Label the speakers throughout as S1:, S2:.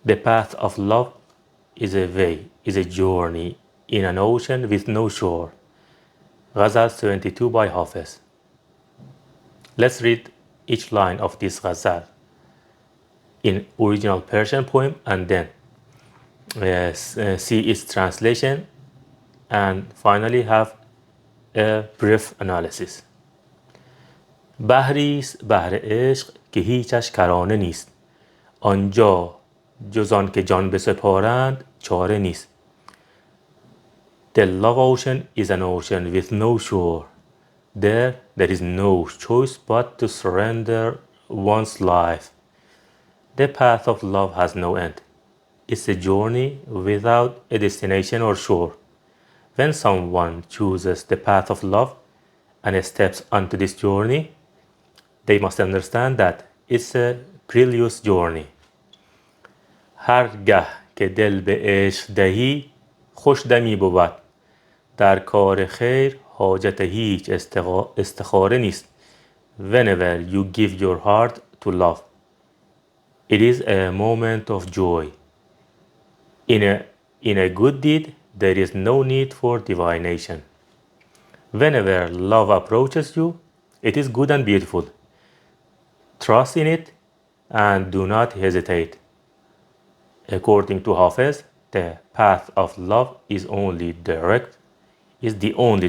S1: The path of love is a way, is a journey in an ocean with no shore. Ghazal 72 by Hafez. Let's read each line of this Ghazal in original Persian poem and then see its translation and finally have a brief analysis. بحریست بحر عشق که هیچش کرانه نیست، آنجا جز آن که جان بسپارند چاره نیست. The love ocean is an ocean with no shore. There is no choice but to surrender one's life. The path of love has no end. It's a journey without a destination or shore. When someone chooses the path of love and steps onto this journey, they must understand that it's a perilous journey. هرگه که دل به عشق دهی خوش دمی بود، در کار خیر حاجت هیچ استخاره نیست. Whenever you give your heart to love, it is a moment of joy. In a good deed, there is no need for divination. Whenever love approaches you, it is good and beautiful. Trust in it and do not hesitate. According to Hafez, the path of love is the only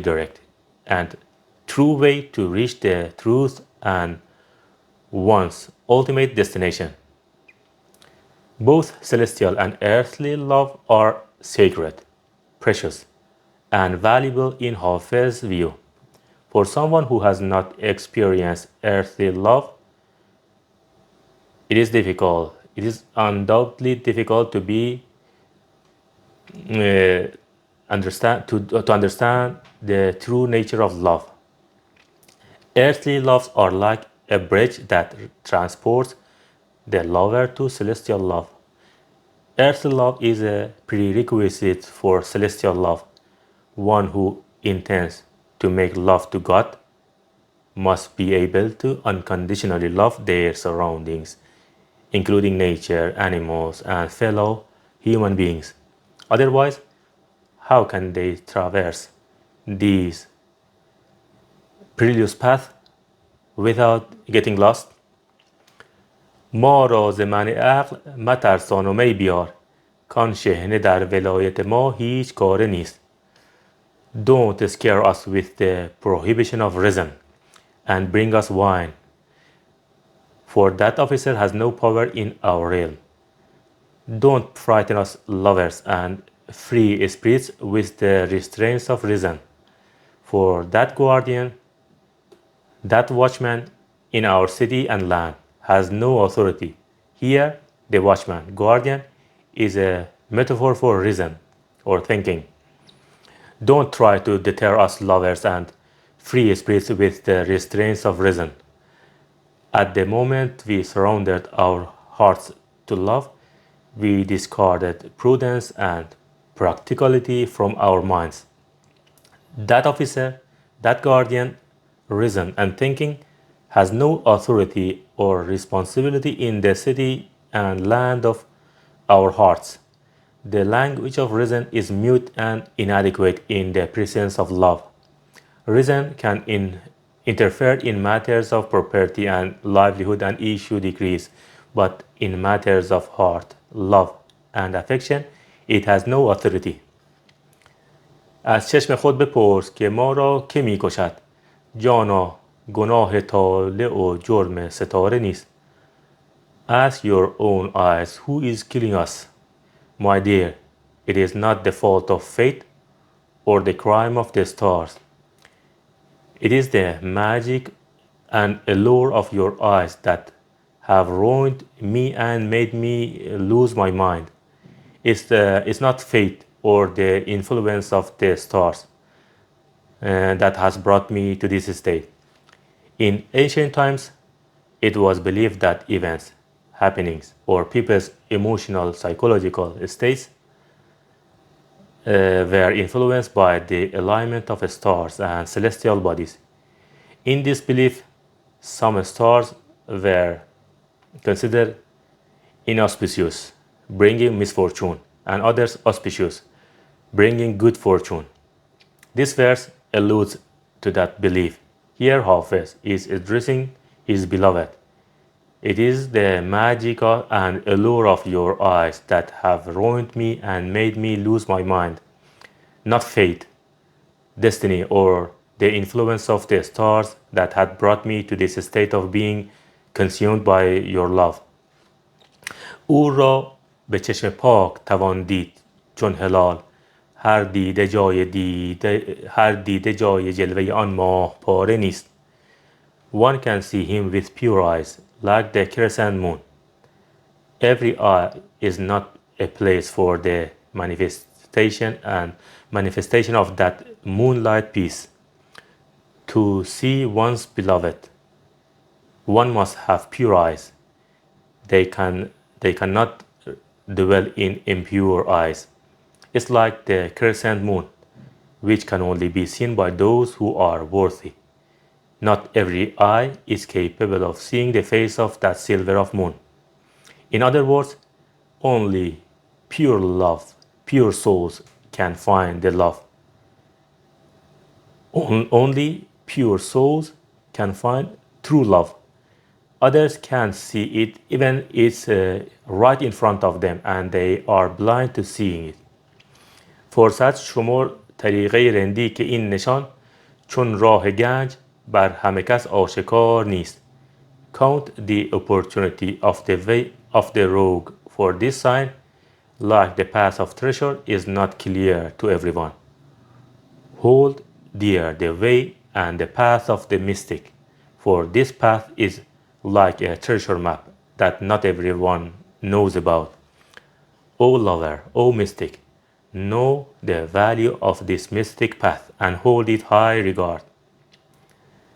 S1: direct and true way to reach the truth and one's ultimate destination. Both celestial and earthly love are sacred, precious, and valuable in Hafez's view. For someone who has not experienced earthly love, it is undoubtedly difficult to understand the true nature of love. Earthly loves are like a bridge that transports the lover to celestial love. Earthly love is a prerequisite for celestial love. One who intends to make love to God must be able to unconditionally love their surroundings, including nature, animals, and fellow human beings. Otherwise, how can they traverse these perilous paths without getting lost? ما را ز منع عقل مترسان و می بیار، کان شحنه در ولایت ما هیچ کاره نیست. Don't scare us with the prohibition of reason and bring us wine, for that officer has no power in our realm. Don't frighten us lovers and free spirits with the restraints of reason, for that guardian, that watchman in our city and land has no authority. Here, the watchman, guardian, is a metaphor for reason or thinking. Don't try to deter us lovers and free spirits with the restraints of reason. At the moment we surrendered our hearts to love, we discarded prudence and practicality from our minds. That officer, that guardian, reason and thinking has no authority or responsibility in the city and land of our hearts. The language of reason is mute and inadequate in the presence of love. Reason can interfere in matters of property and livelihood and issue decrees, but in matters of heart, love, and affection, it has no authority. از چشم خود بپرس که ما را که می کشد، جانا گناه طالع و جرم ستاره نیست. Ask your own eyes who is killing us. My dear, it is not the fault of fate or the crime of the stars. It is the magic and allure of your eyes that have ruined me and made me lose my mind. It's not fate or the influence of the stars that has brought me to this state. In ancient times, it was believed that events, happenings, or people's emotional psychological states were influenced by the alignment of stars and celestial bodies. In this belief, some stars were considered inauspicious, bringing misfortune, and others auspicious, bringing good fortune. This verse alludes to that belief. Here Hafez is addressing his beloved. It is the magic and allure of your eyes that have ruined me and made me lose my mind, not fate, destiny, or the influence of the stars that had brought me to this state of being consumed by your love. او را به چشم پاک توان دید چون هلال، هر دیده جای جلوه آن ماه پاره نیست. One can see him with pure eyes like the crescent moon. Every eye is not a place for the manifestation of that moonlight peace. To see one's beloved, one must have pure eyes. They cannot dwell in impure eyes. It's like the crescent moon, which can only be seen by those who are worthy. Not every eye is capable of seeing the face of that silver of moon. In other words, only pure love, pure souls can find the love. Only pure souls can find true love. Others can't see it even it's right in front of them and they are blind to seeing it. فرصت شمر طریقه رندی که این نشان چون راه گنج بر همه کس آشکار نیست. Count the opportunity of the rogue for this sign, like the path of treasure is not clear to everyone. Hold dear the way and the path of the mystic, for this path is like a treasure map that not everyone knows about. O lover, O mystic, know the value of this mystic path and hold it high regard.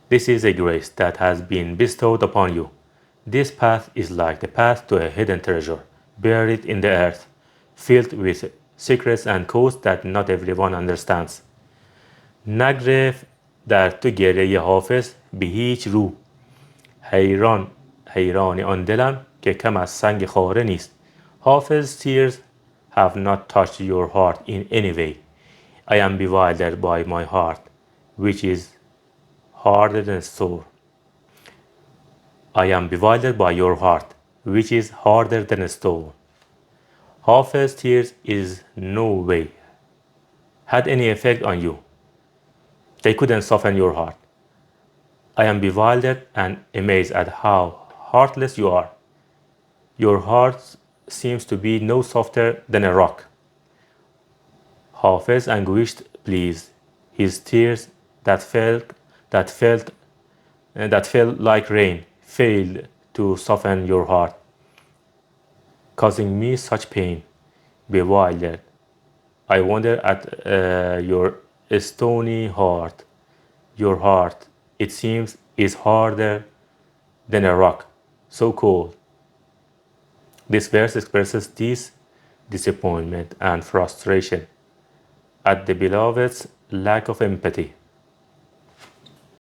S1: This is a grace that has been bestowed upon you. This path is like the path to a hidden treasure, buried in the earth, filled with secrets and codes that not everyone understands. نگرفت در تو گریه حافظ به هیچ رو، حیران آن دلم که کم از سنگ خاره نیست. Hafez's tears have not touched your heart in any way. I am bewildered by my heart, which is harder than stone. I am bewildered by your heart, which is harder than a stone. Hafez's tears is no way had any effect on you. They couldn't soften your heart. I am bewildered and amazed at how heartless you are. Your heart seems to be no softer than a rock. Hafez anguished pleased. His tears that fell like rain failed to soften your heart, causing me such pain. Bewildered, I wonder at your stony heart. Your heart, it seems, is harder than a rock, so cold. This verse expresses this disappointment and frustration at the beloved's lack of empathy.